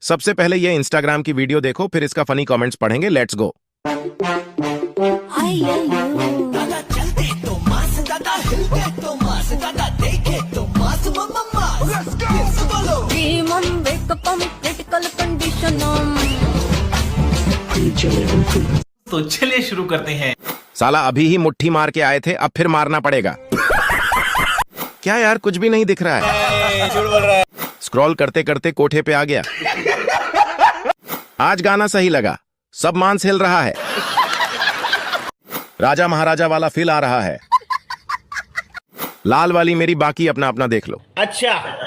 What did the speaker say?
सबसे पहले ये इंस्टाग्राम की वीडियो देखो, फिर इसका फनी कमेंट्स पढ़ेंगे। Let's go. तो चलिए शुरू करते हैं। साला अभी ही मुट्ठी मार के आए थे, अब फिर मारना पड़ेगा। क्या यार, कुछ भी नहीं दिख रहा है। झूठ बोल रहा है। स्क्रॉल करते करते कोठे पे आ गया। आज गाना सही लगा, सब मांस हिल रहा है। राजा महाराजा वाला फील आ रहा है। लाल वाली मेरी, बाकी अपना अपना देख लो। अच्छा।